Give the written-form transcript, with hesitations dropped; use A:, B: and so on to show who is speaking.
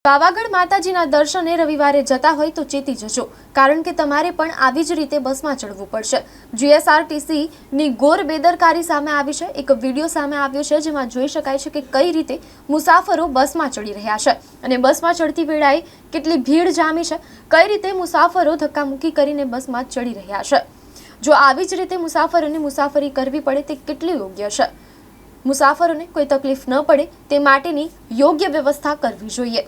A: પાવાગઢ માતાજીના દર્શને રવિવારે જતા હોય તો ચેતી જજો, કારણ કે તમારે પણ આવી જ રીતે બસમાં ચડવું પડશે। જીએસઆરટીસીની ઘોર બેદરકારી સામે આવી છે। એક વિડીયો સામે આવ્યો છે જેમાં જોઈ શકાય છે કે કઈ રીતે મુસાફરો બસમાં ચડી રહ્યા છે અને બસમાં ચડતી વેળાએ કેટલી ભીડ જામી છે, કઈ રીતે મુસાફરો ધક્કામુક્કી કરીને બસમાં ચડી રહ્યા છે। જો આવી જ રીતે મુસાફરોને મુસાફરી કરવી પડે તે કેટલી યોગ્ય છે? મુસાફરોને કોઈ તકલીફ ન પડે તે માટેની યોગ્ય વ્યવસ્થા કરવી જોઈએ।